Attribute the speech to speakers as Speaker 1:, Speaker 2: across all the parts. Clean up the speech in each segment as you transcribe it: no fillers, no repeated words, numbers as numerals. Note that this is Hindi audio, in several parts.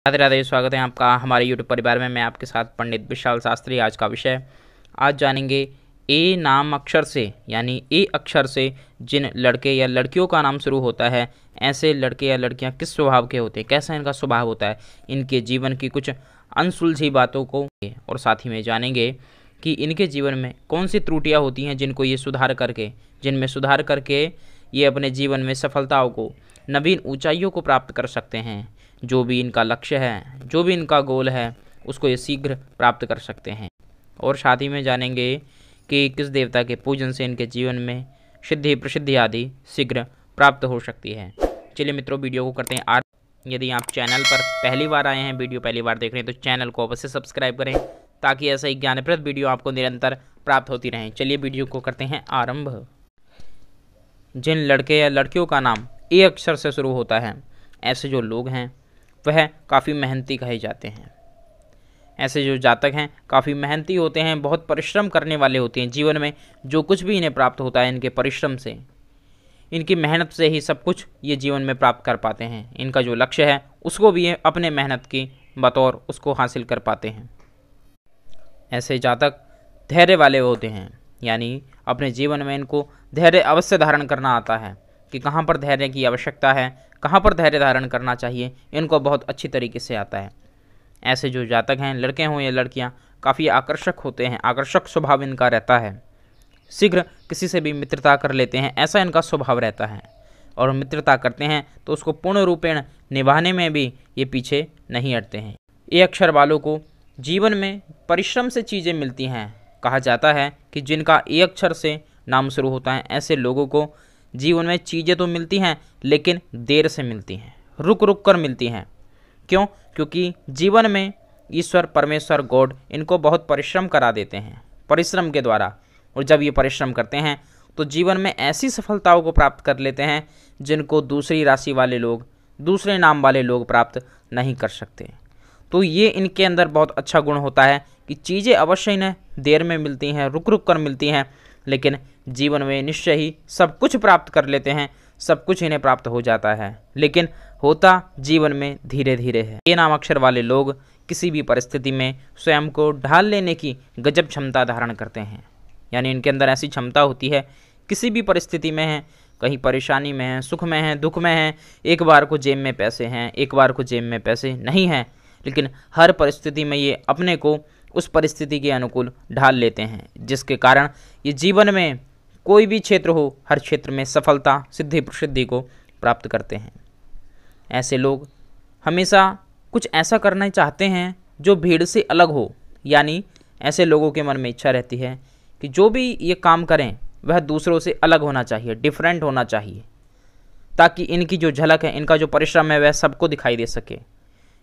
Speaker 1: राधे राधे, स्वागत है आपका हमारे YouTube परिवार में। मैं आपके साथ पंडित विशाल शास्त्री। आज का विषय आज जानेंगे ए नाम अक्षर से यानी ए अक्षर से जिन लड़के या लड़कियों का नाम शुरू होता है, ऐसे लड़के या लड़कियां किस स्वभाव के होते हैं, कैसा इनका स्वभाव होता है, इनके जीवन की कुछ अनसुलझी बातों को और साथ ही में जानेंगे कि इनके जीवन में कौन सी त्रुटियाँ होती हैं जिनमें सुधार करके ये अपने जीवन में सफलताओं को, नवीन ऊंचाइयों को प्राप्त कर सकते हैं। जो भी इनका लक्ष्य है, जो भी इनका गोल है, उसको ये शीघ्र प्राप्त कर सकते हैं। और साथ ही में जानेंगे कि किस देवता के पूजन से इनके जीवन में सिद्धि प्रसिद्धि आदि शीघ्र प्राप्त हो सकती है। चलिए मित्रों, वीडियो को करते हैं यदि आप चैनल पर पहली बार आए हैं, वीडियो पहली बार देख रहे हैं, तो चैनल को अवश्य सब्सक्राइब करें ताकि ऐसा ही ज्ञानप्रद वीडियो आपको निरंतर प्राप्त होती रहें। चलिए वीडियो को करते हैं आरंभ। जिन लड़के या लड़कियों का नाम ए अक्षर से शुरू होता है, ऐसे जो लोग हैं वह काफ़ी मेहनती कहे जाते हैं। ऐसे जो जातक हैं काफ़ी मेहनती होते हैं, बहुत परिश्रम करने वाले होते हैं। जीवन में जो कुछ भी इन्हें प्राप्त होता है, इनके परिश्रम से, इनकी मेहनत से ही सब कुछ ये जीवन में प्राप्त कर पाते हैं। इनका जो लक्ष्य है उसको भी ये अपने मेहनत की बतौर उसको हासिल कर पाते हैं। ऐसे जातक धैर्य वाले होते हैं, यानी अपने जीवन में इनको धैर्य अवश्य धारण करना आता है कि कहाँ पर धैर्य की आवश्यकता है, कहाँ पर धैर्य धारण करना चाहिए, इनको बहुत अच्छी तरीके से आता है। ऐसे जो जातक हैं, लड़के हों या लड़कियां, काफ़ी आकर्षक होते हैं, आकर्षक स्वभाव इनका रहता है। शीघ्र किसी से भी मित्रता कर लेते हैं, ऐसा इनका स्वभाव रहता है। और मित्रता करते हैं तो उसको पूर्ण रूपेण निभाने में भी ये पीछे नहीं हटते हैं। ए अक्षर वालों को जीवन में परिश्रम से चीज़ें मिलती हैं। कहा जाता है कि जिनका ए अक्षर से नाम शुरू होता है, ऐसे लोगों को जीवन में चीज़ें तो मिलती हैं लेकिन देर से मिलती हैं, रुक रुक कर मिलती हैं। क्यों? क्योंकि जीवन में ईश्वर परमेश्वर गॉड इनको बहुत परिश्रम करा देते हैं, परिश्रम के द्वारा। और जब ये परिश्रम करते हैं तो जीवन में ऐसी सफलताओं को प्राप्त कर लेते हैं जिनको दूसरी राशि वाले लोग, दूसरे नाम वाले लोग प्राप्त नहीं कर सकते। तो ये इनके अंदर बहुत अच्छा गुण होता है कि चीज़ें अवश्य इन्हें देर में मिलती हैं, रुक रुक कर मिलती हैं, लेकिन जीवन में निश्चय ही सब कुछ प्राप्त कर लेते हैं, सब कुछ इन्हें प्राप्त हो जाता है, लेकिन होता जीवन में धीरे धीरे है। ये नाम अक्षर वाले लोग किसी भी परिस्थिति में स्वयं को ढाल लेने की गजब क्षमता धारण करते हैं। यानी इनके अंदर ऐसी क्षमता होती है, किसी भी परिस्थिति में है, कहीं परेशानी में है, सुख में है, दुख में है, एक बार को जेब में पैसे हैं, एक बार को जेब में पैसे नहीं हैं, लेकिन हर परिस्थिति में ये अपने को उस परिस्थिति के अनुकूल ढाल लेते हैं, जिसके कारण ये जीवन में कोई भी क्षेत्र हो, हर क्षेत्र में सफलता, सिद्धि प्रसिद्धि को प्राप्त करते हैं। ऐसे लोग हमेशा कुछ ऐसा करना चाहते हैं जो भीड़ से अलग हो। यानी ऐसे लोगों के मन में इच्छा रहती है कि जो भी ये काम करें वह दूसरों से अलग होना चाहिए, डिफरेंट होना चाहिए, ताकि इनकी जो झलक है, इनका जो परिश्रम है, वह सबको दिखाई दे सके।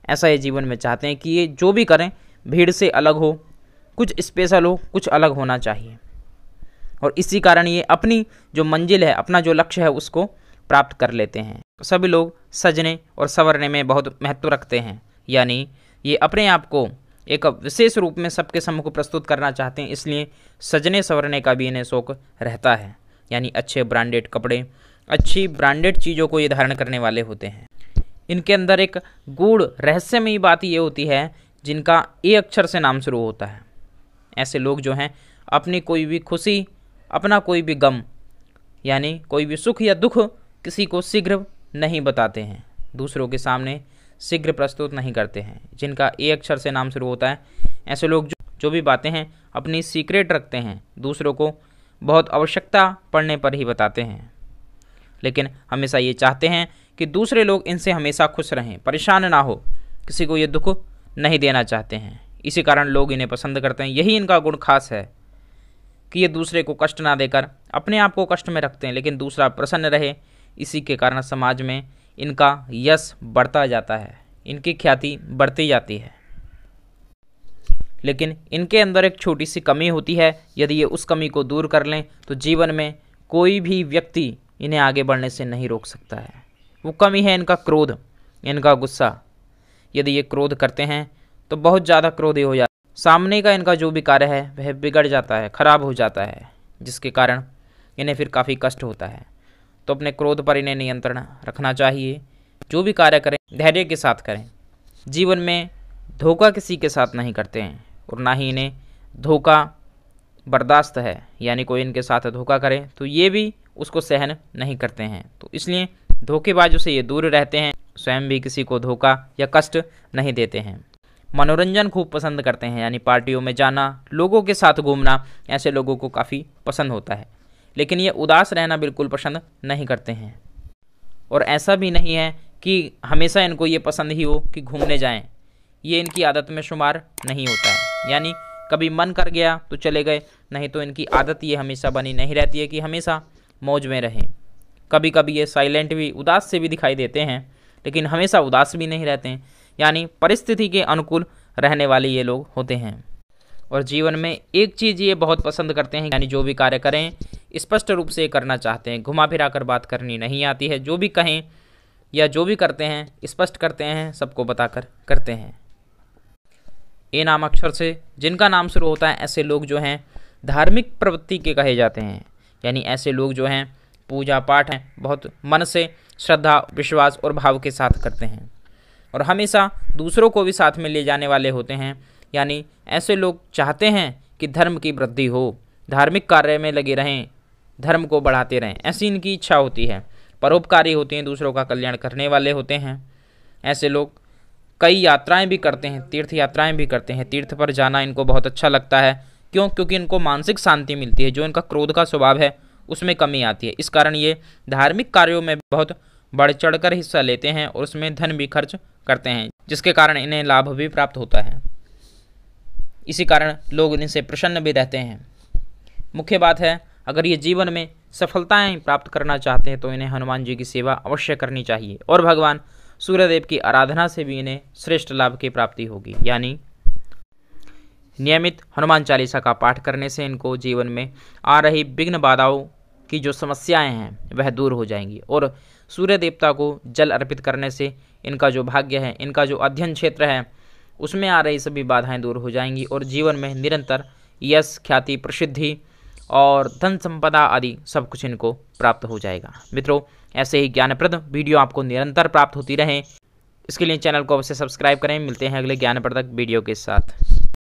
Speaker 1: ऐसा ये जीवन में चाहते हैं कि ये जो भी करें भीड़ से अलग हो, कुछ स्पेशल हो, कुछ अलग होना चाहिए। और इसी कारण ये अपनी जो मंजिल है, अपना जो लक्ष्य है, उसको प्राप्त कर लेते हैं। सभी लोग सजने और संवरने में बहुत महत्व रखते हैं, यानी ये अपने आप को एक विशेष रूप में सबके सम्मुख प्रस्तुत करना चाहते हैं, इसलिए सजने संवरने का भी इन्हें शौक रहता है। यानी अच्छे ब्रांडेड कपड़े, अच्छी ब्रांडेड चीज़ों को ये धारण करने वाले होते हैं। इनके अंदर एक गूढ़ रहस्यमयी बात ये होती है जिनका ए अक्षर से नाम शुरू होता है। ऐसे लोग जो हैं अपनी कोई भी खुशी, अपना कोई भी गम, यानी कोई भी सुख या दुख किसी को शीघ्र नहीं बताते हैं, दूसरों के सामने शीघ्र प्रस्तुत नहीं करते हैं। जिनका ए अक्षर से नाम शुरू होता है, ऐसे लोग जो भी बातें हैं अपनी सीक्रेट रखते हैं, दूसरों को बहुत आवश्यकता पड़ने पर ही बताते हैं, लेकिन हमेशा ये चाहते हैं कि दूसरे लोग इनसे हमेशा खुश रहें, परेशान ना हो, किसी को ये दुख नहीं देना चाहते हैं। इसी कारण लोग इन्हें पसंद करते हैं। यही इनका गुण खास है कि ये दूसरे को कष्ट ना देकर अपने आप को कष्ट में रखते हैं, लेकिन दूसरा प्रसन्न रहे। इसी के कारण समाज में इनका यश बढ़ता जाता है, इनकी ख्याति बढ़ती जाती है। लेकिन इनके अंदर एक छोटी सी कमी होती है, यदि ये उस कमी को दूर कर लें तो जीवन में कोई भी व्यक्ति इन्हें आगे बढ़ने से नहीं रोक सकता है। वो कमी है इनका क्रोध, इनका गुस्सा। यदि ये क्रोध करते हैं तो बहुत ज़्यादा क्रोधी हो जाता है, सामने का इनका जो भी कार्य है वह बिगड़ जाता है, खराब हो जाता है, जिसके कारण इन्हें फिर काफ़ी कष्ट होता है। तो अपने क्रोध पर इन्हें नियंत्रण रखना चाहिए। जो भी कार्य करें धैर्य के साथ करें, जीवन में धोखा किसी के साथ नहीं करते हैं और ना ही इन्हें धोखा बर्दाश्त है, यानी कोई इनके साथ धोखा करे तो ये भी उसको सहन नहीं करते हैं। तो इसलिए धोखेबाजों से ये दूर रहते हैं, स्वयं भी किसी को धोखा या कष्ट नहीं देते हैं। मनोरंजन खूब पसंद करते हैं, यानी पार्टियों में जाना, लोगों के साथ घूमना ऐसे लोगों को काफ़ी पसंद होता है। लेकिन ये उदास रहना बिल्कुल पसंद नहीं करते हैं। और ऐसा भी नहीं है कि हमेशा इनको ये पसंद ही हो कि घूमने जाएं, ये इनकी आदत में शुमार नहीं होता है। यानी कभी मन कर गया तो चले गए, नहीं तो इनकी आदत ये हमेशा बनी नहीं रहती है कि हमेशा मौज में रहें। कभी कभी ये साइलेंट भी, उदास से भी दिखाई देते हैं, लेकिन हमेशा उदास भी नहीं रहते हैं। यानी परिस्थिति के अनुकूल रहने वाले ये लोग होते हैं। और जीवन में एक चीज़ ये बहुत पसंद करते हैं, यानी जो भी कार्य करें स्पष्ट रूप से करना चाहते हैं, घुमा फिरा कर बात करनी नहीं आती है। जो भी कहें या जो भी करते हैं स्पष्ट करते हैं, सबको बताकर करते हैं। ए नाम अक्षर से जिनका नाम शुरू होता है, ऐसे लोग जो हैं धार्मिक प्रवृत्ति के कहे जाते हैं। यानी ऐसे लोग जो हैं पूजा पाठ हैं बहुत मन से, श्रद्धा, विश्वास और भाव के साथ करते हैं और हमेशा दूसरों को भी साथ में ले जाने वाले होते हैं। यानी ऐसे लोग चाहते हैं कि धर्म की वृद्धि हो, धार्मिक कार्य में लगे रहें, धर्म को बढ़ाते रहें, ऐसी इनकी इच्छा होती है। परोपकारी होते हैं, दूसरों का कल्याण करने वाले होते हैं। ऐसे लोग कई यात्राएं भी करते हैं, तीर्थ यात्राएं भी करते हैं। तीर्थ पर जाना इनको बहुत अच्छा लगता है। क्यों? क्योंकि इनको मानसिक शांति मिलती है, जो इनका क्रोध का स्वभाव है उसमें कमी आती है। इस कारण ये धार्मिक कार्यों में बहुत बढ़ चढ़कर हिस्सा लेते हैं और उसमें धन भी खर्च करते हैं, जिसके कारण इन्हें लाभ भी प्राप्त होता है। इसी कारण लोग इनसे प्रसन्न भी रहते हैं। मुख्य बात है, अगर ये जीवन में सफलताएं प्राप्त करना चाहते हैं तो इन्हें हनुमान जी की सेवा अवश्य करनी चाहिए और भगवान सूर्यदेव की आराधना से भी इन्हें श्रेष्ठ लाभ की प्राप्ति होगी। यानी नियमित हनुमान चालीसा का पाठ करने से इनको जीवन में आ रही विघ्न बाधाओं की जो समस्याएं हैं वह दूर हो जाएंगी और सूर्य देवता को जल अर्पित करने से इनका जो भाग्य है, इनका जो अध्ययन क्षेत्र है, उसमें आ रही सभी बाधाएं दूर हो जाएंगी और जीवन में निरंतर यश, ख्याति, प्रसिद्धि और धन संपदा आदि सब कुछ इनको प्राप्त हो जाएगा। मित्रों, ऐसे ही ज्ञानप्रद वीडियो आपको निरंतर प्राप्त होती रहें, इसके लिए चैनल को अवश्य सब्सक्राइब करें। मिलते हैं अगले ज्ञानप्रदक वीडियो के साथ।